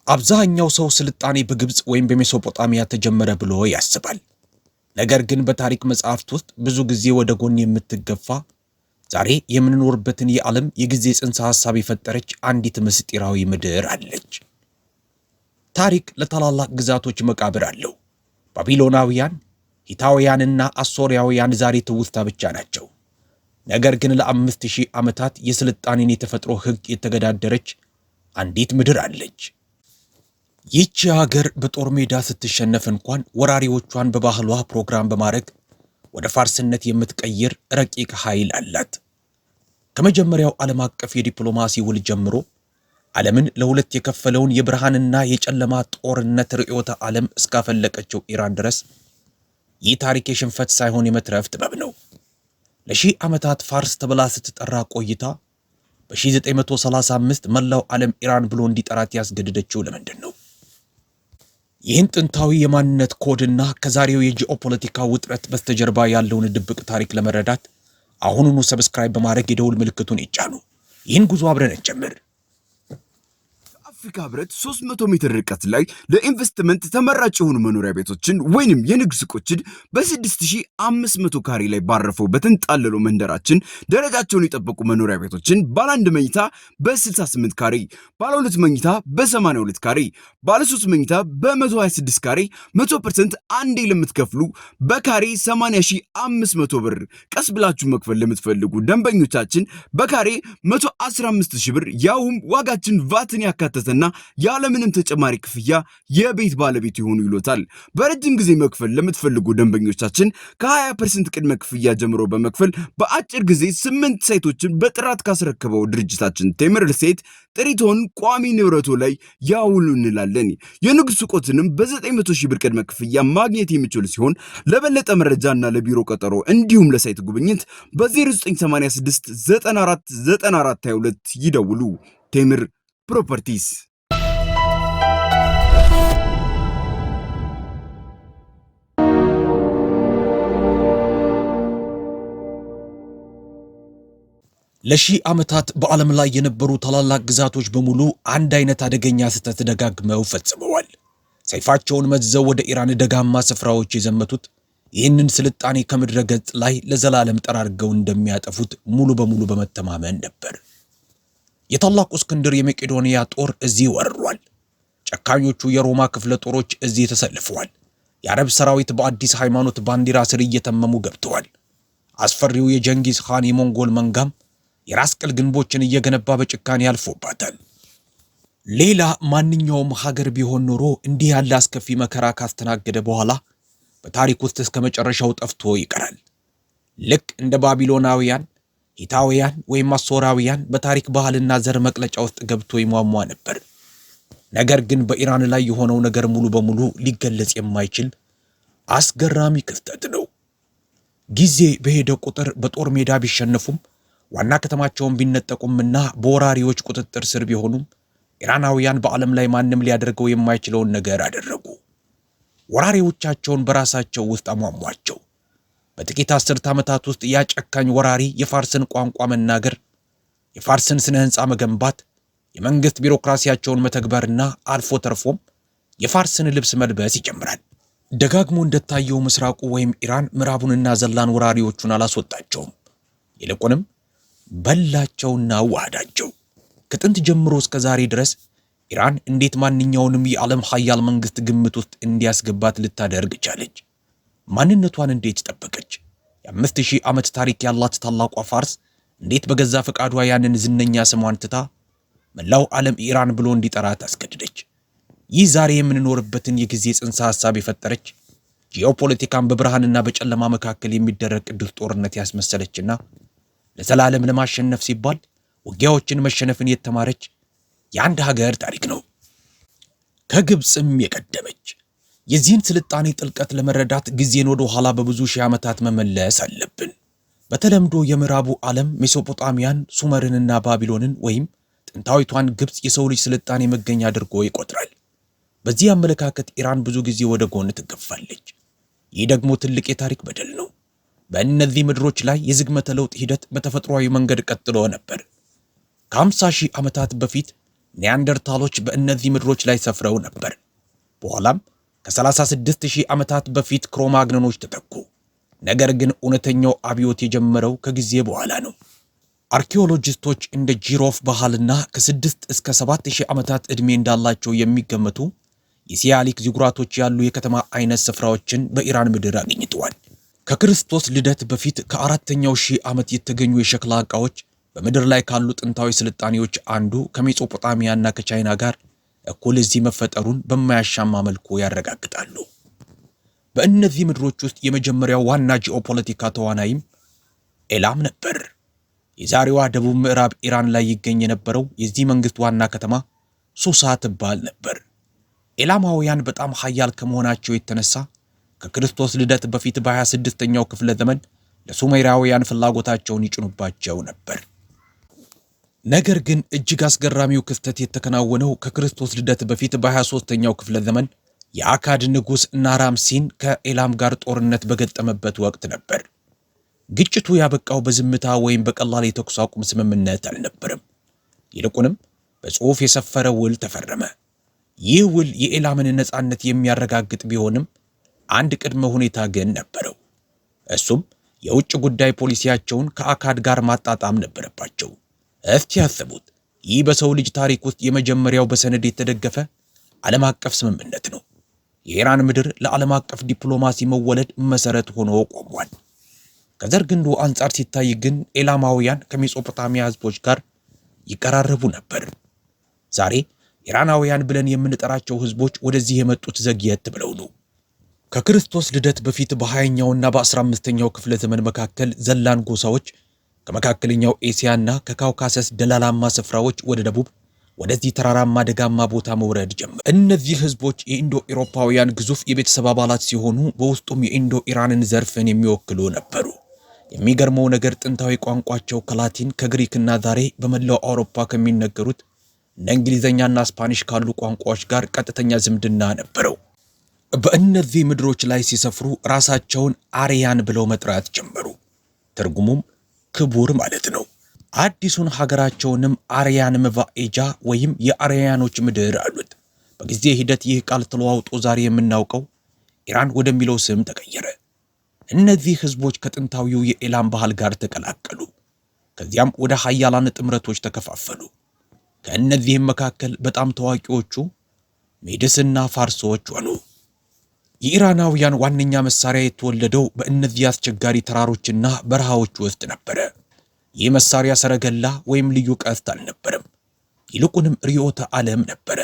አብዛኛው ሰው ስልጣኔ በግብጽ ወይም በሜሶፖታሚያ ተጀመረ ብሎ ያስባል። ነገር ግን በታሪክ መጽሐፍት ውስጥ ብዙ ጊዜ ወደ ጎን የምትገፋ ዛሬ የምንኖርበትን የዓለም የጊዜ ጽንሰ ሐሳብ የፈጠረች አንዲት ምስጢራዊ ምድር አለች። ታሪክ ለታላላቅ ግዛቶች መቃብር አለው። ባቢሎናውያን፣ ሂታውያንና አሶሪያውያን ዛሬ ትውስታ ብቻ ናቸው። ነገር ግን ለ5000 ዓመታት የስልጣኔን የተፈጥሮ ሕግ የተገዳደረች አንዲት ምድር አለች። ይህች ሀገር በጦር ሜዳ ስትሸነፍ እንኳን ወራሪዎቿን በባህሏ ፕሮግራም በማድረግ ወደ ፋርስነት የምትቀይር ረቂቅ ኃይል አላት። ከመጀመሪያው ዓለም አቀፍ የዲፕሎማሲ ውል ጀምሮ ዓለምን ለሁለት የከፈለውን የብርሃንና የጨለማ ጦርነት ርዕዮተ ዓለም እስካፈለቀችው ኢራን ድረስ ይህ ታሪክ የሽንፈት ሳይሆን የመትረፍ ጥበብ ነው። ለሺህ ዓመታት ፋርስ ተብላ ስትጠራ ቆይታ በ1935 መላው ዓለም ኢራን ብሎ እንዲጠራት ያስገደደችው ለምንድን ነው? ይህን ጥንታዊ የማንነት ኮድና ከዛሬው የጂኦፖለቲካ ውጥረት በስተጀርባ ያለውን ድብቅ ታሪክ ለመረዳት አሁኑኑ ሰብስክራይብ በማድረግ የደውል ምልክቱን ይጫኑ። ይህን ጉዞ አብረን እንጀምር። አፍሪካ ህብረት 300 ሜትር ርቀት ላይ ለኢንቨስትመንት ተመራጭ የሆኑ መኖሪያ ቤቶችን ወይንም የንግድ ሱቆችን በ6500 ካሬ ላይ ባረፈው በተንጣለለው መንደራችን ደረጃቸውን የጠበቁ መኖሪያ ቤቶችን ባለ 1 መኝታ በ68 ካሬ፣ ባለ 2 መኝታ በ82 ካሬ፣ ባለ 3 መኝታ በ126 ካሬ 100% አንዴ ለምትከፍሉ በካሬ 80500 ብር፣ ቀስ ብላችሁ መክፈል ለምትፈልጉ ደንበኞቻችን በካሬ 115000 ብር ያውም ዋጋችን ቫትን ያካተተ እና ያለምንም ተጨማሪ ክፍያ የቤት ባለቤት ይሆኑ ይሎታል። በረጅም ጊዜ መክፈል ለምትፈልጉ ደንበኞቻችን ከ20% ቅድመ ክፍያ ጀምሮ በመክፈል በአጭር ጊዜ 8 ሳይቶችን በጥራት ካስረከበው ድርጅታችን ቴምር ሪልስቴት ጥሪቶን ቋሚ ንብረቶ ላይ ያውሉ እንላለን። የንግድ ሱቆችንም በ900 ሺህ ብር ቅድመ ክፍያ ማግኘት የሚችሉ ሲሆን ለበለጠ መረጃና ለቢሮ ቀጠሮ እንዲሁም ለሳይት ጉብኝት በ0986 94 94 22 ይደውሉ። ቴምር ፕሮፐርቲስ። ለሺህ ዓመታት በዓለም ላይ የነበሩ ታላላቅ ግዛቶች በሙሉ አንድ አይነት አደገኛ ስህተት ደጋግመው ፈጽመዋል። ሰይፋቸውን መዝዘው ወደ ኢራን ደጋማ ስፍራዎች የዘመቱት ይህንን ስልጣኔ ከምድረ ገጽ ላይ ለዘላለም ጠራርገው እንደሚያጠፉት ሙሉ በሙሉ በመተማመን ነበር። የታላቁ እስክንድር የመቄዶንያ ጦር እዚህ ወርሯል። ጨካኞቹ የሮማ ክፍለ ጦሮች እዚህ ተሰልፈዋል። የአረብ ሰራዊት በአዲስ ሃይማኖት ባንዲራ ስር እየተመሙ ገብተዋል። አስፈሪው የጀንጊዝ ኻን የሞንጎል መንጋም የራስ ቅል ግንቦችን እየገነባ በጭካኔ ያልፎባታል። ሌላ ማንኛውም ሀገር ቢሆን ኖሮ እንዲህ ያለ አስከፊ መከራ ካስተናገደ በኋላ በታሪክ ውስጥ እስከ መጨረሻው ጠፍቶ ይቀራል። ልክ እንደ ባቢሎናውያን፣ ሂታውያን ወይም አሶራውያን በታሪክ ባህልና ዘር መቅለጫ ውስጥ ገብቶ ይሟሟ ነበር። ነገር ግን በኢራን ላይ የሆነው ነገር ሙሉ በሙሉ ሊገለጽ የማይችል አስገራሚ ክስተት ነው። ጊዜ በሄደ ቁጥር በጦር ሜዳ ቢሸነፉም ዋና ከተማቸውን ቢነጠቁምና በወራሪዎች ቁጥጥር ስር ቢሆኑም ኢራናውያን በዓለም ላይ ማንም ሊያደርገው የማይችለውን ነገር አደረጉ። ወራሪዎቻቸውን በራሳቸው ውስጥ አሟሟቸው። በጥቂት 10 ዓመታት ውስጥ ያጨካኝ ወራሪ የፋርስን ቋንቋ መናገር፣ የፋርስን ስነ ህንፃ መገንባት፣ የመንግስት ቢሮክራሲያቸውን መተግበርና አልፎ ተርፎም የፋርስን ልብስ መልበስ ይጀምራል። ደጋግሞ እንደታየው ምስራቁ ወይም ኢራን ምዕራቡንና ዘላን ወራሪዎቹን አላስወጣቸውም። ይልቁንም በላቸውና ዋሃዳቸው። ከጥንት ጀምሮ እስከ ዛሬ ድረስ ኢራን እንዴት ማንኛውንም የዓለም ኃያል መንግስት ግምት ውስጥ እንዲያስገባት ልታደርግ ቻለች? ማንነቷን እንዴት ጠበቀች? የ5000 ዓመት ታሪክ ያላት ታላቋ ፋርስ እንዴት በገዛ ፈቃዷ ያንን ዝነኛ ስሟን ትታ መላው ዓለም ኢራን ብሎ እንዲጠራት አስገደደች? ይህ ዛሬ የምንኖርበትን የጊዜ ጽንሰ ሐሳብ የፈጠረች ጂኦፖለቲካን በብርሃንና በጨለማ መካከል የሚደረግ ቅዱስ ጦርነት ያስመሰለችና ለዘላለም ለማሸነፍ ሲባል ውጊያዎችን መሸነፍን የተማረች የአንድ ሀገር ታሪክ ነው። ከግብፅም የቀደመች። የዚህን ስልጣኔ ጥልቀት ለመረዳት ጊዜን ወደ ኋላ በብዙ ሺህ ዓመታት መመለስ አለብን። በተለምዶ የምዕራቡ ዓለም ሜሶፖጣሚያን፣ ሱመርንና ባቢሎንን ወይም ጥንታዊቷን ግብፅ የሰው ልጅ ስልጣኔ መገኛ አድርጎ ይቆጥራል። በዚህ አመለካከት ኢራን ብዙ ጊዜ ወደ ጎን ትገፋለች። ይህ ደግሞ ትልቅ የታሪክ በደል ነው። በእነዚህ ምድሮች ላይ የዝግመተ ለውጥ ሂደት በተፈጥሯዊ መንገድ ቀጥሎ ነበር። ከ50 ሺህ ዓመታት በፊት ኒያንደርታሎች በእነዚህ ምድሮች ላይ ሰፍረው ነበር። በኋላም ከ36000 ዓመታት በፊት ክሮማግኖኖች ተተኩ። ነገር ግን እውነተኛው አብዮት የጀመረው ከጊዜ በኋላ ነው። አርኪኦሎጂስቶች እንደ ጂሮፍ ባህልና ከ6 እስከ 7000 ዓመታት ዕድሜ እንዳላቸው የሚገመቱ የሲያሊክ ዚጉራቶች ያሉ የከተማ አይነት ስፍራዎችን በኢራን ምድር አግኝተዋል። ከክርስቶስ ልደት በፊት ከ4ኛው ሺህ ዓመት የተገኙ የሸክላ ዕቃዎች በምድር ላይ ካሉ ጥንታዊ ስልጣኔዎች አንዱ ከሜሶፖጣሚያና ከቻይና ጋር እኩል እዚህ መፈጠሩን በማያሻማ መልኩ ያረጋግጣሉ። በእነዚህ ምድሮች ውስጥ የመጀመሪያው ዋና ጂኦፖለቲካ ተዋናይም ኤላም ነበር። የዛሬዋ ደቡብ ምዕራብ ኢራን ላይ ይገኝ የነበረው የዚህ መንግስት ዋና ከተማ ሱሳ ትባል ነበር። ኤላማውያን በጣም ኃያል ከመሆናቸው የተነሳ ከክርስቶስ ልደት በፊት በ26ኛው ክፍለ ዘመን ለሱሜራውያን ፍላጎታቸውን ይጭኑባቸው ነበር። ነገር ግን እጅግ አስገራሚው ክስተት የተከናወነው ከክርስቶስ ልደት በፊት በ23ኛው ክፍለ ዘመን የአካድ ንጉሥ ናራምሲን ከኤላም ጋር ጦርነት በገጠመበት ወቅት ነበር። ግጭቱ ያበቃው በዝምታ ወይም በቀላል የተኩስ አቁም ስምምነት አልነበረም። ይልቁንም በጽሑፍ የሰፈረ ውል ተፈረመ። ይህ ውል የኤላምን ነጻነት የሚያረጋግጥ ቢሆንም አንድ ቅድመ ሁኔታ ግን ነበረው። እሱም የውጭ ጉዳይ ፖሊሲያቸውን ከአካድ ጋር ማጣጣም ነበረባቸው። እስቲ ያስቡት፣ ይህ በሰው ልጅ ታሪክ ውስጥ የመጀመሪያው በሰነድ የተደገፈ ዓለም አቀፍ ስምምነት ነው። የኢራን ምድር ለዓለም አቀፍ ዲፕሎማሲ መወለድ መሰረት ሆኖ ቆሟል። ከዘር ግንዱ አንጻር ሲታይ ግን ኤላማውያን ከሜሶፖታሚያ ህዝቦች ጋር ይቀራረቡ ነበር። ዛሬ ኢራናውያን ብለን የምንጠራቸው ህዝቦች ወደዚህ የመጡት ዘግየት ብለው ነው። ከክርስቶስ ልደት በፊት በ20ኛውና በ15ኛው ክፍለ ዘመን መካከል ዘላን ጎሳዎች ከመካከለኛው ኤሲያና ከካውካሰስ ደላላማ ስፍራዎች ወደ ደቡብ ወደዚህ ተራራማ ደጋማ ቦታ መውረድ ጀመሩ። እነዚህ ህዝቦች የኢንዶ ኤሮፓውያን ግዙፍ የቤተሰብ አባላት ሲሆኑ በውስጡም የኢንዶ ኢራንን ዘርፍን የሚወክሉ ነበሩ። የሚገርመው ነገር ጥንታዊ ቋንቋቸው ከላቲን ከግሪክና ዛሬ በመላው አውሮፓ ከሚነገሩት እንደ እንግሊዝኛና ስፓኒሽ ካሉ ቋንቋዎች ጋር ቀጥተኛ ዝምድና ነበረው። በእነዚህ ምድሮች ላይ ሲሰፍሩ ራሳቸውን አርያን ብለው መጥራት ጀመሩ። ትርጉሙም ክቡር ማለት ነው። አዲሱን ሀገራቸውንም አርያን መቫኤጃ ወይም የአርያኖች ምድር አሉት። በጊዜ ሂደት ይህ ቃል ተለዋውጦ ዛሬ የምናውቀው ኢራን ወደሚለው ስም ተቀየረ። እነዚህ ህዝቦች ከጥንታዊው የኤላም ባህል ጋር ተቀላቀሉ። ከዚያም ወደ ሀያላን ጥምረቶች ተከፋፈሉ። ከእነዚህም መካከል በጣም ታዋቂዎቹ ሜድስና ፋርሶች ሆኑ። የኢራናውያን ዋነኛ መሳሪያ የተወለደው በእነዚህ አስቸጋሪ ተራሮችና በረሃዎች ውስጥ ነበረ። ይህ መሳሪያ ሰረገላ ወይም ልዩ ቀስት አልነበረም፣ ይልቁንም ርዕዮተ ዓለም ነበረ።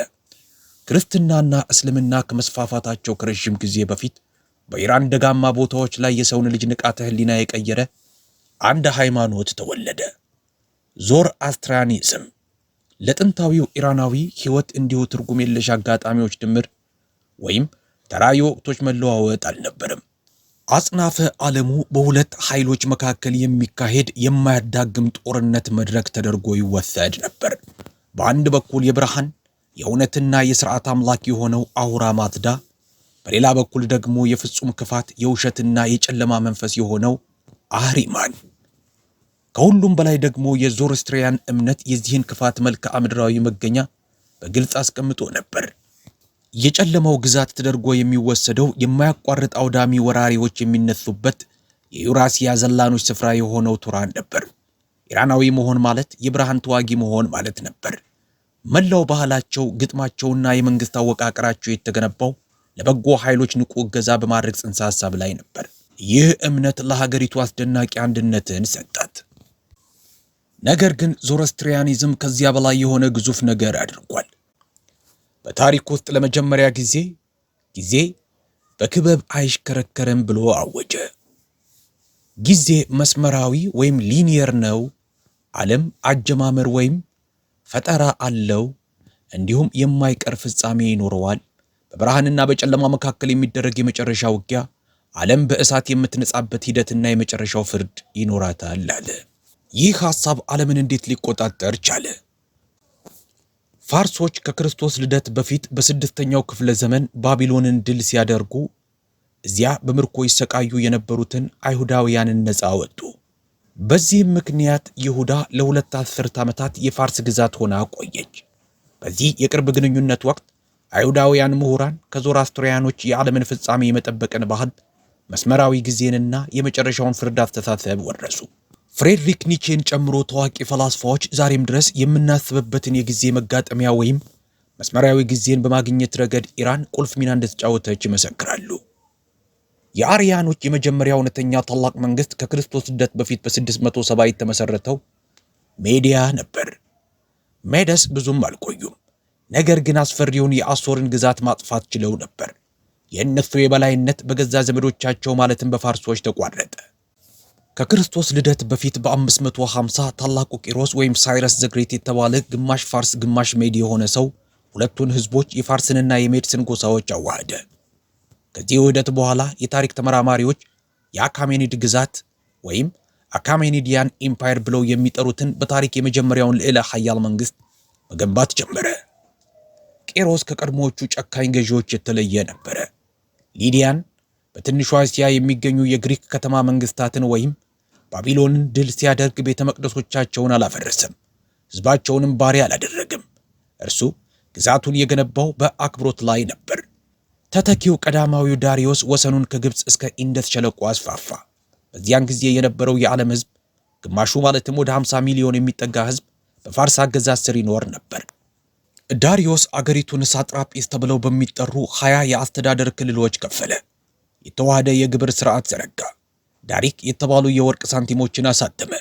ክርስትናና እስልምና ከመስፋፋታቸው ከረዥም ጊዜ በፊት በኢራን ደጋማ ቦታዎች ላይ የሰውን ልጅ ንቃተ ህሊና የቀየረ አንድ ሃይማኖት ተወለደ፣ ዞር አስትራኒዝም። ለጥንታዊው ኢራናዊ ህይወት እንዲሁ ትርጉም የለሽ አጋጣሚዎች ድምር ወይም ተራ የወቅቶች መለዋወጥ አልነበረም። አጽናፈ ዓለሙ በሁለት ኃይሎች መካከል የሚካሄድ የማያዳግም ጦርነት መድረክ ተደርጎ ይወሰድ ነበር። በአንድ በኩል የብርሃን የእውነትና የሥርዓት አምላክ የሆነው አሁራ ማዝዳ፣ በሌላ በኩል ደግሞ የፍጹም ክፋት የውሸትና የጨለማ መንፈስ የሆነው አህሪማን። ከሁሉም በላይ ደግሞ የዞሮስትሪያን እምነት የዚህን ክፋት መልክዓ ምድራዊ መገኛ በግልጽ አስቀምጦ ነበር። የጨለማው ግዛት ተደርጎ የሚወሰደው የማያቋርጥ አውዳሚ ወራሪዎች የሚነሱበት የዩራሲያ ዘላኖች ስፍራ የሆነው ቱራን ነበር። ኢራናዊ መሆን ማለት የብርሃን ተዋጊ መሆን ማለት ነበር። መላው ባህላቸው፣ ግጥማቸውና የመንግስት አወቃቀራቸው የተገነባው ለበጎ ኃይሎች ንቁ እገዛ በማድረግ ጽንሰ ሐሳብ ላይ ነበር። ይህ እምነት ለሀገሪቱ አስደናቂ አንድነትን ሰጣት። ነገር ግን ዞሮስትሪያኒዝም ከዚያ በላይ የሆነ ግዙፍ ነገር አድርጓል። በታሪክ ውስጥ ለመጀመሪያ ጊዜ በክበብ አይሽከረከርም ብሎ አወጀ። ጊዜ መስመራዊ ወይም ሊኒየር ነው። ዓለም አጀማመር ወይም ፈጠራ አለው፣ እንዲሁም የማይቀር ፍጻሜ ይኖረዋል። በብርሃንና በጨለማ መካከል የሚደረግ የመጨረሻ ውጊያ፣ ዓለም በእሳት የምትነጻበት ሂደትና የመጨረሻው ፍርድ ይኖራታል አለ። ይህ ሐሳብ ዓለምን እንዴት ሊቆጣጠር ቻለ? ፋርሶች ከክርስቶስ ልደት በፊት በ6ኛው ክፍለ ዘመን ባቢሎንን ድል ሲያደርጉ እዚያ በምርኮ ይሰቃዩ የነበሩትን አይሁዳውያንን ነፃ አወጡ። በዚህም ምክንያት ይሁዳ ለ2 አስርት ዓመታት የፋርስ ግዛት ሆና ቆየች። በዚህ የቅርብ ግንኙነት ወቅት አይሁዳውያን ምሁራን ከዞራስትሪያኖች የዓለምን ፍጻሜ የመጠበቅን ባህል፣ መስመራዊ ጊዜንና የመጨረሻውን ፍርድ አስተሳሰብ ወረሱ። ፍሬድሪክ ኒቼን ጨምሮ ታዋቂ ፈላስፋዎች ዛሬም ድረስ የምናስብበትን የጊዜ መጋጠሚያ ወይም መስመራዊ ጊዜን በማግኘት ረገድ ኢራን ቁልፍ ሚና እንደተጫወተች ይመሰክራሉ። የአርያኖች የመጀመሪያው እውነተኛ ታላቅ መንግስት ከክርስቶስ ልደት በፊት በ670 የተመሰረተው ሜዲያ ነበር። ሜደስ ብዙም አልቆዩም፣ ነገር ግን አስፈሪውን የአሶርን ግዛት ማጥፋት ችለው ነበር። የእነሱ የበላይነት በገዛ ዘመዶቻቸው ማለትም በፋርሶች ተቋረጠ። ከክርስቶስ ልደት በፊት በ550 ታላቁ ቂሮስ ወይም ሳይረስ ዘግሬት የተባለ ግማሽ ፋርስ ግማሽ ሜድ የሆነ ሰው ሁለቱን ህዝቦች የፋርስንና የሜድስን ጎሳዎች አዋሃደ። ከዚህ ውህደት በኋላ የታሪክ ተመራማሪዎች የአካሜኒድ ግዛት ወይም አካሜኒዲያን ኢምፓየር ብለው የሚጠሩትን በታሪክ የመጀመሪያውን ልዕለ ኃያል መንግስት መገንባት ጀመረ። ቄሮስ ከቀድሞዎቹ ጨካኝ ገዢዎች የተለየ ነበረ። ሊዲያን በትንሿ እስያ የሚገኙ የግሪክ ከተማ መንግስታትን ወይም ባቢሎንን ድል ሲያደርግ ቤተ መቅደሶቻቸውን አላፈረሰም፣ ህዝባቸውንም ባሪያ አላደረግም። እርሱ ግዛቱን የገነባው በአክብሮት ላይ ነበር። ተተኪው ቀዳማዊው ዳሪዮስ ወሰኑን ከግብፅ እስከ ኢንደስ ሸለቆ አስፋፋ። በዚያን ጊዜ የነበረው የዓለም ህዝብ ግማሹ ማለትም ወደ 50 ሚሊዮን የሚጠጋ ህዝብ በፋርስ አገዛዝ ስር ይኖር ነበር። ዳሪዮስ አገሪቱን ሳጥራጲስ ተብለው በሚጠሩ 20 የአስተዳደር ክልሎች ከፈለ። የተዋሃደ የግብር ስርዓት ዘረጋ። ዳሪክ የተባሉ የወርቅ ሳንቲሞችን አሳተመ።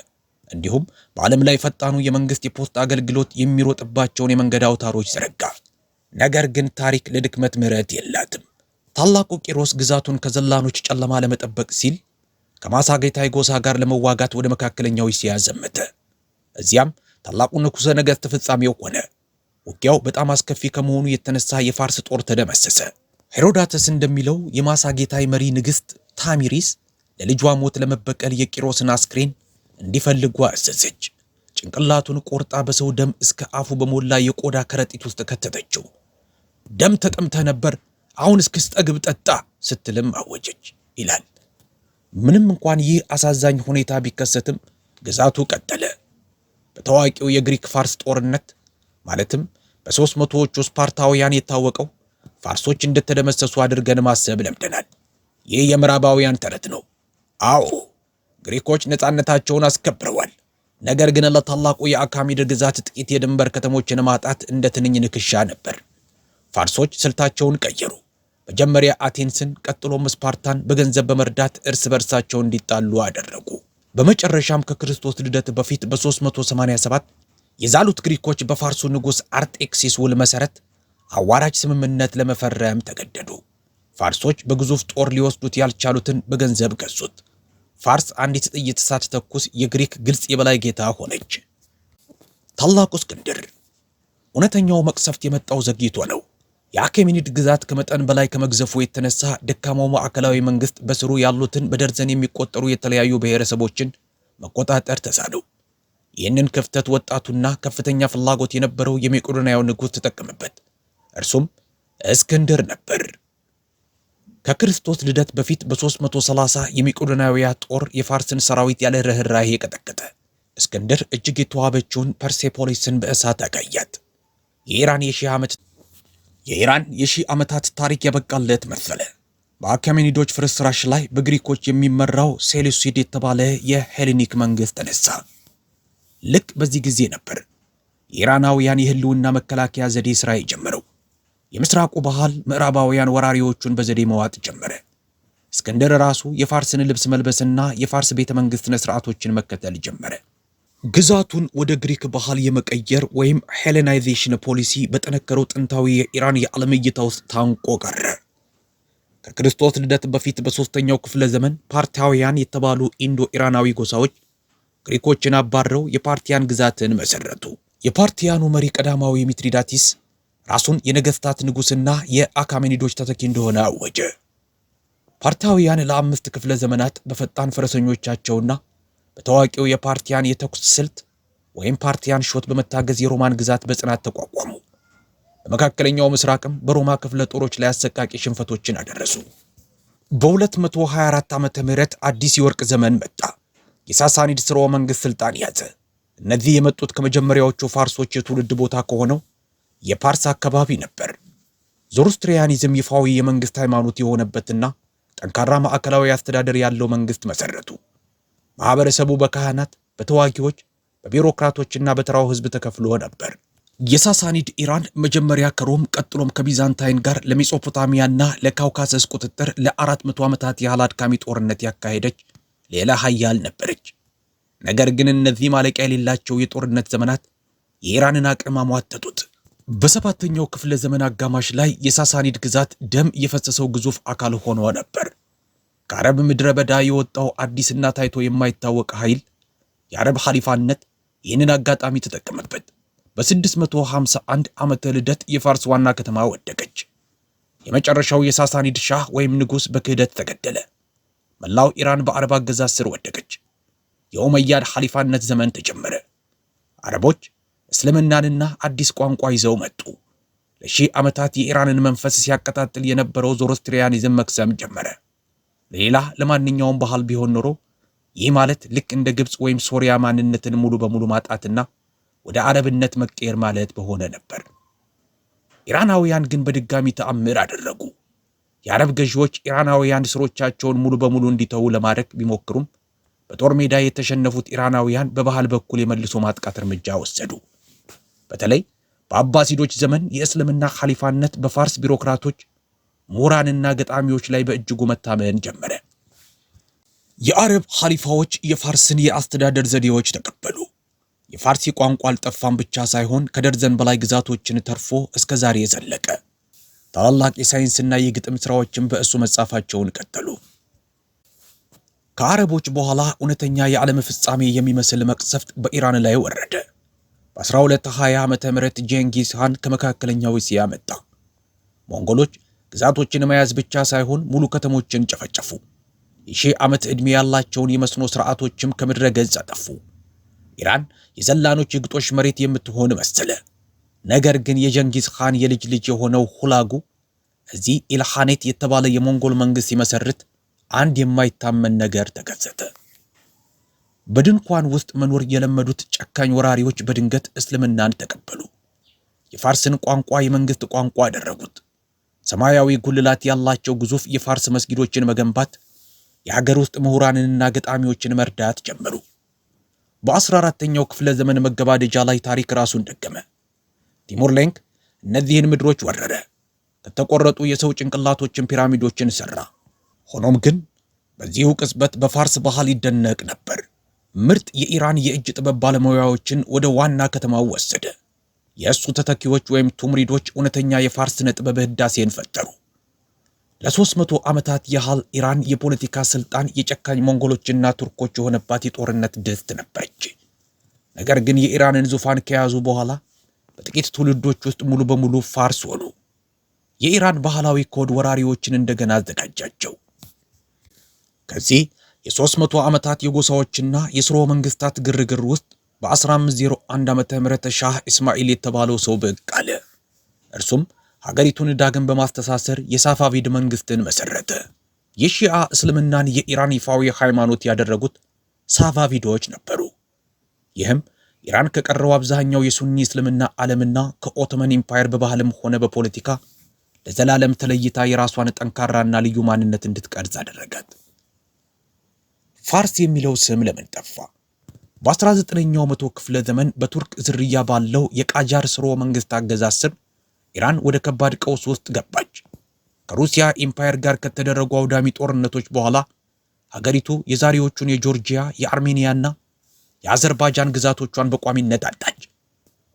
እንዲሁም በዓለም ላይ ፈጣኑ የመንግስት የፖስት አገልግሎት የሚሮጥባቸውን የመንገድ አውታሮች ዘረጋ። ነገር ግን ታሪክ ለድክመት ምህረት የላትም። ታላቁ ቂሮስ ግዛቱን ከዘላኖች ጨለማ ለመጠበቅ ሲል ከማሳጌታይ ጎሳ ጋር ለመዋጋት ወደ መካከለኛው እስያ ዘመተ። እዚያም ታላቁ ንጉሠ ነገሥት ፍጻሜው ሆነ። ውጊያው በጣም አስከፊ ከመሆኑ የተነሳ የፋርስ ጦር ተደመሰሰ። ሄሮዳተስ እንደሚለው የማሳጌታይ መሪ ንግሥት ታሚሪስ ለልጇ ሞት ለመበቀል የቂሮስን አስክሬን እንዲፈልጉ አዘዘች። ጭንቅላቱን ቆርጣ በሰው ደም እስከ አፉ በሞላ የቆዳ ከረጢት ውስጥ ከተተችው። ደም ተጠምተህ ነበር፣ አሁን እስክስጠግብ ጠጣ ስትልም አወጀች ይላል። ምንም እንኳን ይህ አሳዛኝ ሁኔታ ቢከሰትም ግዛቱ ቀጠለ። በታዋቂው የግሪክ ፋርስ ጦርነት ማለትም በ300ዎቹ ስፓርታውያን የታወቀው ፋርሶች እንደተደመሰሱ አድርገን ማሰብ ለምደናል። ይህ የምዕራባውያን ተረት ነው። አዎ ግሪኮች ነፃነታቸውን አስከብረዋል። ነገር ግን ለታላቁ የአካሚድ ግዛት ጥቂት የድንበር ከተሞችን ማጣት እንደ ትንኝ ንክሻ ነበር። ፋርሶች ስልታቸውን ቀየሩ። መጀመሪያ አቴንስን ቀጥሎም ስፓርታን በገንዘብ በመርዳት እርስ በርሳቸው እንዲጣሉ አደረጉ። በመጨረሻም ከክርስቶስ ልደት በፊት በ387 የዛሉት ግሪኮች በፋርሱ ንጉሥ አርጤክሲስ ውል መሠረት አዋራጅ ስምምነት ለመፈረም ተገደዱ። ፋርሶች በግዙፍ ጦር ሊወስዱት ያልቻሉትን በገንዘብ ገዙት። ፋርስ አንዲት ጥይት ሳትተኩስ የግሪክ ግልጽ የበላይ ጌታ ሆነች። ታላቁ እስክንድር እውነተኛው መቅሰፍት የመጣው ዘግይቶ ነው። የአኬሜኒድ ግዛት ከመጠን በላይ ከመግዘፉ የተነሳ ደካማው ማዕከላዊ መንግስት በስሩ ያሉትን በደርዘን የሚቆጠሩ የተለያዩ ብሔረሰቦችን መቆጣጠር ተሳነው። ይህንን ክፍተት ወጣቱና ከፍተኛ ፍላጎት የነበረው የመቄዶንያው ንጉሥ ተጠቀመበት። እርሱም እስክንድር ነበር። ከክርስቶስ ልደት በፊት በ330 የመቄዶንያውያ ጦር የፋርስን ሰራዊት ያለ ርኅራኄ ቀጠቀጠ። እስክንድር እጅግ የተዋበችውን ፐርሴፖሊስን በእሳት አጋያት። የኢራን የሺህ ዓመታት ታሪክ ያበቃለት መሰለ። በአካሜኒዶች ፍርስራሽ ላይ በግሪኮች የሚመራው ሴሉሲድ የተባለ የሄሌኒክ መንግስት ተነሳ። ልክ በዚህ ጊዜ ነበር የኢራናውያን የህልውና መከላከያ ዘዴ ሥራ የጀመረው። የምስራቁ ባህል ምዕራባውያን ወራሪዎቹን በዘዴ መዋጥ ጀመረ። እስክንድር ራሱ የፋርስን ልብስ መልበስና የፋርስ ቤተ መንግሥት ሥርዓቶችን መከተል ጀመረ። ግዛቱን ወደ ግሪክ ባህል የመቀየር ወይም ሄሌናይዜሽን ፖሊሲ በጠነከረው ጥንታዊ የኢራን የዓለም እይታ ውስጥ ታንቆ ቀረ። ከክርስቶስ ልደት በፊት በሦስተኛው ክፍለ ዘመን ፓርታውያን የተባሉ ኢንዶ ኢራናዊ ጎሳዎች ግሪኮችን አባረው የፓርቲያን ግዛትን መሰረቱ። የፓርቲያኑ መሪ ቀዳማዊ ሚትሪዳቲስ ራሱን የነገስታት ንጉስና የአካሜኒዶች ተተኪ እንደሆነ አወጀ። ፓርታውያን ለ5 ክፍለ ዘመናት በፈጣን ፈረሰኞቻቸውና በታዋቂው የፓርቲያን የተኩስ ስልት ወይም ፓርቲያን ሾት በመታገዝ የሮማን ግዛት በጽናት ተቋቋሙ። በመካከለኛው ምስራቅም በሮማ ክፍለ ጦሮች ላይ አሰቃቂ ሽንፈቶችን አደረሱ። በ224 ዓመተ ምህረት አዲስ የወርቅ ዘመን መጣ። የሳሳኒድ ስርወ መንግስት ስልጣን ያዘ። እነዚህ የመጡት ከመጀመሪያዎቹ ፋርሶች የትውልድ ቦታ ከሆነው የፓርስ አካባቢ ነበር። ዞሮስትሪያኒዝም ይፋዊ የመንግስት ሃይማኖት የሆነበትና ጠንካራ ማዕከላዊ አስተዳደር ያለው መንግስት መሰረቱ። ማህበረሰቡ በካህናት፣ በተዋጊዎች፣ በቢሮክራቶችና በተራው ህዝብ ተከፍሎ ነበር። የሳሳኒድ ኢራን መጀመሪያ ከሮም ቀጥሎም ከቢዛንታይን ጋር ለሜሶፖታሚያና ለካውካሰስ ቁጥጥር ለ400 ዓመታት ያህል አድካሚ ጦርነት ያካሄደች ሌላ ኃያል ነበረች። ነገር ግን እነዚህ ማለቂያ የሌላቸው የጦርነት ዘመናት የኢራንን አቅም አሟጠጡት። በሰባተኛው ክፍለ ዘመን አጋማሽ ላይ የሳሳኒድ ግዛት ደም የፈሰሰው ግዙፍ አካል ሆኖ ነበር። ከአረብ ምድረ በዳ የወጣው አዲስና ታይቶ የማይታወቅ ኃይል የአረብ ኻሊፋነት ይህንን አጋጣሚ ተጠቀመበት። በ651 ዓመተ ልደት የፋርስ ዋና ከተማ ወደቀች። የመጨረሻው የሳሳኒድ ሻህ ወይም ንጉሥ በክህደት ተገደለ። መላው ኢራን በአረብ አገዛዝ ስር ወደቀች። የኡመያድ ኻሊፋነት ዘመን ተጀመረ። አረቦች እስልምናንና አዲስ ቋንቋ ይዘው መጡ። ለሺህ ዓመታት የኢራንን መንፈስ ሲያቀጣጥል የነበረው ዞሮስትሪያኒዝም መክሰም ጀመረ። ሌላ ለማንኛውም ባህል ቢሆን ኖሮ ይህ ማለት ልክ እንደ ግብፅ ወይም ሶሪያ ማንነትን ሙሉ በሙሉ ማጣትና ወደ አረብነት መቀየር ማለት በሆነ ነበር። ኢራናውያን ግን በድጋሚ ተአምር አደረጉ። የአረብ ገዢዎች ኢራናውያን ስሮቻቸውን ሙሉ በሙሉ እንዲተዉ ለማድረግ ቢሞክሩም በጦር ሜዳ የተሸነፉት ኢራናውያን በባህል በኩል የመልሶ ማጥቃት እርምጃ ወሰዱ። በተለይ በአባሲዶች ዘመን የእስልምና ኻሊፋነት በፋርስ ቢሮክራቶች፣ ምሁራንና ገጣሚዎች ላይ በእጅጉ መታመን ጀመረ። የአረብ ኻሊፋዎች የፋርስን የአስተዳደር ዘዴዎች ተቀበሉ። የፋርሲ ቋንቋ አልጠፋም ብቻ ሳይሆን ከደርዘን በላይ ግዛቶችን ተርፎ እስከ ዛሬ ዘለቀ። ታላላቅ የሳይንስና የግጥም ሥራዎችን በእሱ መጻፋቸውን ቀጠሉ። ከአረቦች በኋላ እውነተኛ የዓለም ፍጻሜ የሚመስል መቅሰፍት በኢራን ላይ ወረደ። በ1220 ዓመተ ምህረት ጄንጊስ ሃን ከመካከለኛው እስያ መጣ። ሞንጎሎች ግዛቶችን መያዝ ብቻ ሳይሆን ሙሉ ከተሞችን ጨፈጨፉ። የሺህ ዓመት ዕድሜ ያላቸውን የመስኖ ሥርዓቶችም ከምድረ ገጽ አጠፉ። ኢራን የዘላኖች የግጦሽ መሬት የምትሆን መሰለ። ነገር ግን የጀንጊዝ ሃን የልጅ ልጅ የሆነው ሁላጉ እዚህ ኢልሃኔት የተባለ የሞንጎል መንግሥት ሲመሰርት አንድ የማይታመን ነገር ተከሰተ። በድንኳን ውስጥ መኖር የለመዱት ጨካኝ ወራሪዎች በድንገት እስልምናን ተቀበሉ። የፋርስን ቋንቋ የመንግሥት ቋንቋ አደረጉት። ሰማያዊ ጉልላት ያላቸው ግዙፍ የፋርስ መስጊዶችን መገንባት፣ የሀገር ውስጥ ምሁራንንና ገጣሚዎችን መርዳት ጀመሩ። በ14ኛው ክፍለ ዘመን መገባደጃ ላይ ታሪክ ራሱን ደገመ። ቲሙር ሌንክ እነዚህን ምድሮች ወረረ። ከተቆረጡ የሰው ጭንቅላቶችን ፒራሚዶችን ሠራ። ሆኖም ግን በዚሁ ቅጽበት በፋርስ ባህል ይደነቅ ነበር። ምርጥ የኢራን የእጅ ጥበብ ባለሙያዎችን ወደ ዋና ከተማው ወሰደ። የእሱ ተተኪዎች ወይም ቱምሪዶች እውነተኛ የፋርስ ጥበብ ህዳሴን ፈጠሩ። ለ300 ዓመታት ያህል ኢራን የፖለቲካ ስልጣን የጨካኝ ሞንጎሎችና ቱርኮች የሆነባት የጦርነት ድስት ነበረች። ነገር ግን የኢራንን ዙፋን ከያዙ በኋላ በጥቂት ትውልዶች ውስጥ ሙሉ በሙሉ ፋርስ ሆኑ። የኢራን ባህላዊ ኮድ ወራሪዎችን እንደገና አዘጋጃቸው። ከዚህ የ300 ዓመታት የጎሳዎችና የስርወ መንግስታት ግርግር ውስጥ በ1501 ዓመተ ምህረት ሻህ እስማኤል የተባለው ሰው ብቅ አለ። እርሱም ሀገሪቱን ዳግም በማስተሳሰር የሳፋቪድ መንግስትን መሰረተ። የሺዓ እስልምናን የኢራን ይፋዊ ሃይማኖት ያደረጉት ሳፋቪዶች ነበሩ። ይህም ኢራን ከቀረው አብዛኛው የሱኒ እስልምና ዓለምና ከኦቶመን ኢምፓየር በባህልም ሆነ በፖለቲካ ለዘላለም ተለይታ የራሷን ጠንካራና ልዩ ማንነት እንድትቀርጽ አደረጋት። ፋርስ የሚለው ስም ለምን ጠፋ? በ19ኛው መቶ ክፍለ ዘመን በቱርክ ዝርያ ባለው የቃጃር ስርወ መንግስት አገዛዝ ስር ኢራን ወደ ከባድ ቀውስ ውስጥ ገባች። ከሩሲያ ኢምፓየር ጋር ከተደረጉ አውዳሚ ጦርነቶች በኋላ ሀገሪቱ የዛሬዎቹን የጆርጂያ፣ የአርሜኒያና የአዘርባይጃን ግዛቶቿን በቋሚነት አጣች።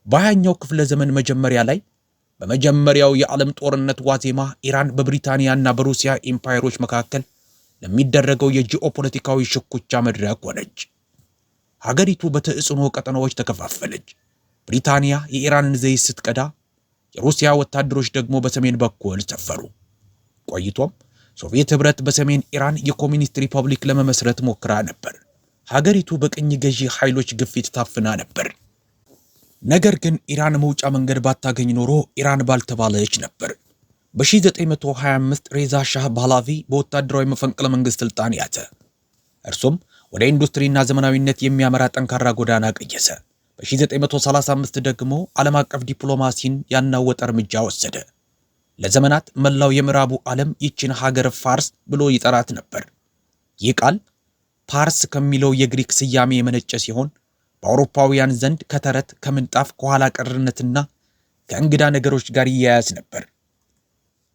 በ20ኛው ክፍለ ዘመን መጀመሪያ ላይ በመጀመሪያው የዓለም ጦርነት ዋዜማ ኢራን በብሪታንያና በሩሲያ ኢምፓየሮች መካከል ለሚደረገው የጂኦፖለቲካዊ ሽኩቻ መድረክ ሆነች። ሀገሪቱ በተጽዕኖ ቀጠናዎች ተከፋፈለች። ብሪታንያ የኢራንን ዘይት ስትቀዳ፣ የሩሲያ ወታደሮች ደግሞ በሰሜን በኩል ሰፈሩ። ቆይቶም ሶቪየት ህብረት በሰሜን ኢራን የኮሚኒስት ሪፐብሊክ ለመመስረት ሞክራ ነበር። ሀገሪቱ በቅኝ ገዢ ኃይሎች ግፊት ታፍና ነበር። ነገር ግን ኢራን መውጫ መንገድ ባታገኝ ኖሮ ኢራን ባልተባለች ነበር። በ1925 ሬዛ ሻህ ፓህላቪ በወታደራዊ መፈንቅለ መንግስት ስልጣን ያዘ። እርሱም ወደ ኢንዱስትሪና ዘመናዊነት የሚያመራ ጠንካራ ጎዳና ቀየሰ። በ1935 ደግሞ ዓለም አቀፍ ዲፕሎማሲን ያናወጠ እርምጃ ወሰደ። ለዘመናት መላው የምዕራቡ ዓለም ይችን ሀገር ፋርስ ብሎ ይጠራት ነበር። ይህ ቃል ፓርስ ከሚለው የግሪክ ስያሜ የመነጨ ሲሆን በአውሮፓውያን ዘንድ ከተረት፣ ከምንጣፍ፣ ከኋላ ቀርነትና ከእንግዳ ነገሮች ጋር ይያያዝ ነበር።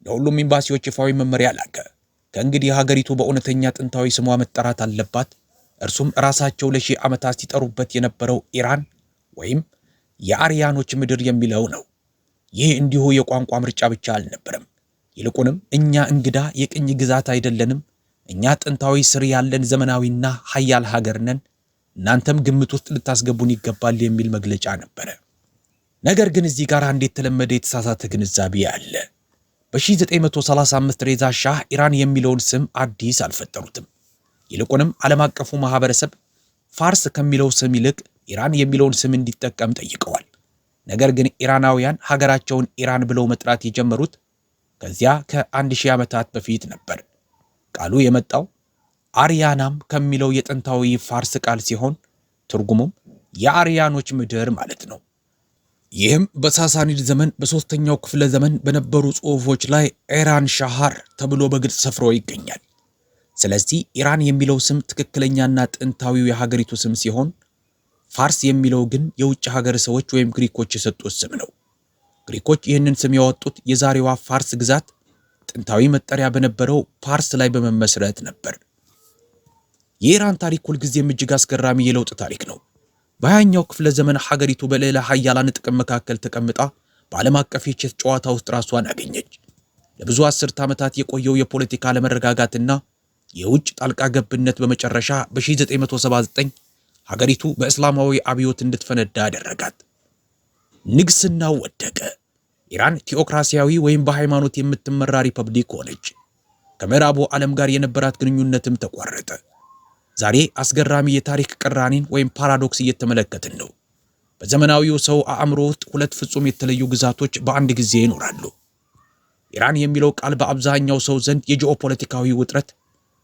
ለሁሉም ኤምባሲዎች ይፋዊ መመሪያ ላከ። ከእንግዲህ ሀገሪቱ በእውነተኛ ጥንታዊ ስሟ መጠራት አለባት። እርሱም ራሳቸው ለሺህ ዓመታት ሲጠሩበት የነበረው ኢራን ወይም የአርያኖች ምድር የሚለው ነው። ይህ እንዲሁ የቋንቋ ምርጫ ብቻ አልነበረም። ይልቁንም እኛ እንግዳ የቅኝ ግዛት አይደለንም፣ እኛ ጥንታዊ ስር ያለን ዘመናዊና ሀያል ሀገር ነን፣ እናንተም ግምት ውስጥ ልታስገቡን ይገባል የሚል መግለጫ ነበረ። ነገር ግን እዚህ ጋር አንድ የተለመደ የተሳሳተ ግንዛቤ አለ። በ1935 ሬዛ ሻህ ኢራን የሚለውን ስም አዲስ አልፈጠሩትም። ይልቁንም ዓለም አቀፉ ማህበረሰብ ፋርስ ከሚለው ስም ይልቅ ኢራን የሚለውን ስም እንዲጠቀም ጠይቀዋል። ነገር ግን ኢራናውያን ሀገራቸውን ኢራን ብለው መጥራት የጀመሩት ከዚያ ከ1000 ዓመታት በፊት ነበር። ቃሉ የመጣው አርያናም ከሚለው የጥንታዊ ፋርስ ቃል ሲሆን ትርጉሙም የአርያኖች ምድር ማለት ነው። ይህም በሳሳኒድ ዘመን በ3ኛው ክፍለ ዘመን በነበሩ ጽሑፎች ላይ ኢራን ሻሃር ተብሎ በግልጽ ሰፍሮ ይገኛል። ስለዚህ ኢራን የሚለው ስም ትክክለኛና ጥንታዊው የሀገሪቱ ስም ሲሆን ፋርስ የሚለው ግን የውጭ ሀገር ሰዎች ወይም ግሪኮች የሰጡት ስም ነው። ግሪኮች ይህንን ስም ያወጡት የዛሬዋ ፋርስ ግዛት ጥንታዊ መጠሪያ በነበረው ፓርስ ላይ በመመስረት ነበር። የኢራን ታሪክ ሁልጊዜም እጅግ አስገራሚ የለውጥ ታሪክ ነው። በ20ኛው ክፍለ ዘመን ሀገሪቱ በሌላ ሀያላን ጥቅም መካከል ተቀምጣ በዓለም አቀፍ የቼስ ጨዋታ ውስጥ ራሷን አገኘች። ለብዙ አስርት ዓመታት የቆየው የፖለቲካ አለመረጋጋትና የውጭ ጣልቃ ገብነት በመጨረሻ በ1979 ሀገሪቱ በእስላማዊ አብዮት እንድትፈነዳ አደረጋት። ንግስናው ወደቀ። ኢራን ቴዎክራሲያዊ ወይም በሃይማኖት የምትመራ ሪፐብሊክ ሆነች። ከምዕራቡ ዓለም ጋር የነበራት ግንኙነትም ተቋረጠ። ዛሬ አስገራሚ የታሪክ ቅራኔን ወይም ፓራዶክስ እየተመለከትን ነው። በዘመናዊው ሰው አእምሮ ውስጥ ሁለት ፍጹም የተለዩ ግዛቶች በአንድ ጊዜ ይኖራሉ። ኢራን የሚለው ቃል በአብዛኛው ሰው ዘንድ የጂኦፖለቲካዊ ውጥረት፣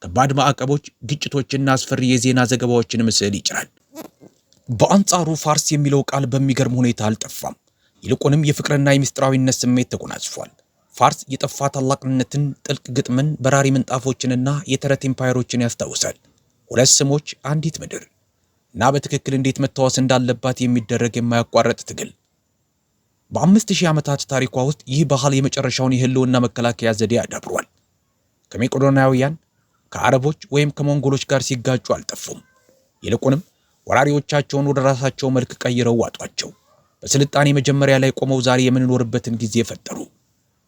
ከባድ ማዕቀቦች፣ ግጭቶችና አስፈሪ የዜና ዘገባዎችን ምስል ይጭራል። በአንጻሩ ፋርስ የሚለው ቃል በሚገርም ሁኔታ አልጠፋም። ይልቁንም የፍቅርና የምስጢራዊነት ስሜት ተጎናጽፏል። ፋርስ የጠፋ ታላቅነትን፣ ጥልቅ ግጥምን፣ በራሪ ምንጣፎችንና የተረት ኤምፓየሮችን ያስታውሳል። ሁለት ስሞች፣ አንዲት ምድር እና በትክክል እንዴት መታወስ እንዳለባት የሚደረግ የማያቋርጥ ትግል። በ5000 ዓመታት ታሪኳ ውስጥ ይህ ባህል የመጨረሻውን የህልውና መከላከያ ዘዴ አዳብሯል። ከሜቄዶናውያን፣ ከአረቦች ወይም ከሞንጎሎች ጋር ሲጋጩ አልጠፉም። ይልቁንም ወራሪዎቻቸውን ወደ ራሳቸው መልክ ቀይረው ዋጧቸው። በስልጣኔ መጀመሪያ ላይ ቆመው ዛሬ የምንኖርበትን ጊዜ ፈጠሩ።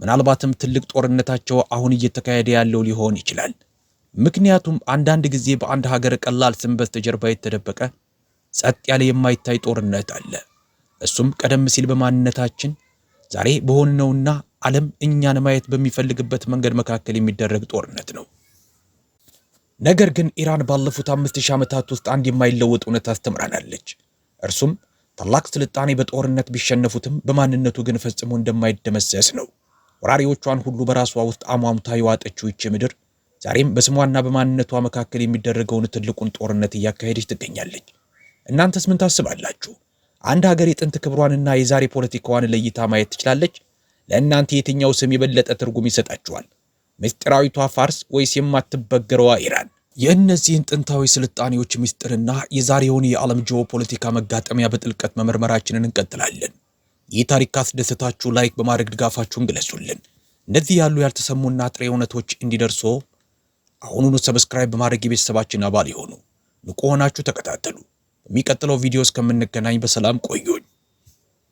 ምናልባትም ትልቅ ጦርነታቸው አሁን እየተካሄደ ያለው ሊሆን ይችላል። ምክንያቱም አንዳንድ ጊዜ በአንድ ሀገር ቀላል ስም በስተጀርባ የተደበቀ ጸጥ ያለ የማይታይ ጦርነት አለ። እሱም ቀደም ሲል በማንነታችን ዛሬ በሆነውና ዓለም እኛን ማየት በሚፈልግበት መንገድ መካከል የሚደረግ ጦርነት ነው። ነገር ግን ኢራን ባለፉት 5000 ዓመታት ውስጥ አንድ የማይለወጥ እውነት አስተምራናለች። እርሱም ታላቅ ስልጣኔ በጦርነት ቢሸነፉትም በማንነቱ ግን ፈጽሞ እንደማይደመሰስ ነው። ወራሪዎቿን ሁሉ በራሷ ውስጥ አሟምታ የዋጠችው ይህች ምድር ዛሬም በስሟና በማንነቷ መካከል የሚደረገውን ትልቁን ጦርነት እያካሄደች ትገኛለች። እናንተስ ምን ታስባላችሁ? አንድ ሀገር የጥንት ክብሯንና የዛሬ ፖለቲካዋን ለይታ ማየት ትችላለች? ለእናንተ የትኛው ስም የበለጠ ትርጉም ይሰጣችኋል? ምስጢራዊቷ ፋርስ ወይስ የማትበገረዋ ኢራን? የእነዚህን ጥንታዊ ስልጣኔዎች ምስጢርና የዛሬውን የዓለም ጂኦፖለቲካ መጋጠሚያ በጥልቀት መመርመራችንን እንቀጥላለን። ይህ ታሪክ ካስደሰታችሁ ላይክ በማድረግ ድጋፋችሁን ግለጹልን። እንደዚህ ያሉ ያልተሰሙና ጥሬ እውነቶች እንዲደርሱ አሁኑኑ ሰብስክራይብ በማድረግ የቤተሰባችን አባል ይሆኑ። ንቁ ሆናችሁ ተከታተሉ። በሚቀጥለው ቪዲዮ እስከምንገናኝ በሰላም ቆዩኝ።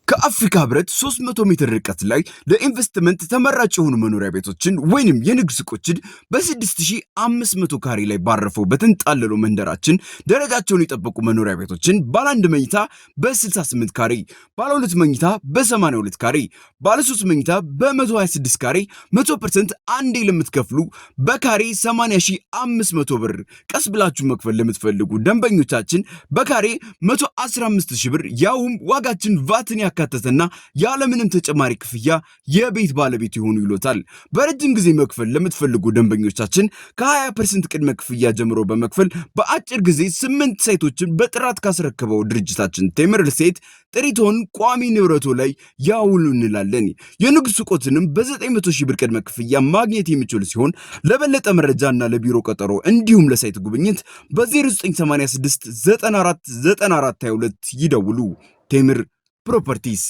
ከአፍሪካ ህብረት 300 ሜትር ርቀት ላይ ለኢንቨስትመንት ተመራጭ የሆኑ መኖሪያ ቤቶችን ወይንም የንግድ ሱቆችን በ6500 ካሬ ላይ ባረፈው በተንጣለለው መንደራችን ደረጃቸውን የጠበቁ መኖሪያ ቤቶችን ባለ 1 መኝታ በ68 ካሬ፣ ባለ 2 መኝታ በ82 ካሬ፣ ባለ 3 መኝታ በ126 ካሬ 100% አንዴ ለምትከፍሉ በካሬ 80500 ብር፣ ቀስ ብላችሁ መክፈል ለምትፈልጉ ደንበኞቻችን በካሬ 115000 ብር ያውም ዋጋችን ቫትን ያካተተና ያለምንም ተጨማሪ ክፍያ የቤት ባለቤት ይሆኑ ይሎታል። በረጅም ጊዜ መክፈል ለምትፈልጉ ደንበኞቻችን ከ20% ቅድመ ክፍያ ጀምሮ በመክፈል በአጭር ጊዜ 8 ሳይቶችን በጥራት ካስረከበው ድርጅታችን ቴምር ሪል ስቴት ጥሪቶን ቋሚ ንብረቶ ላይ ያውሉ እንላለን። የንግድ ሱቆትንም በ900 ሺህ ብር ቅድመ ክፍያ ማግኘት የሚችሉ ሲሆን ለበለጠ መረጃና ለቢሮ ቀጠሮ እንዲሁም ለሳይት ጉብኝት በ0986 94 94 22 ይደውሉ። ቴምር ፕሮፐርቲስ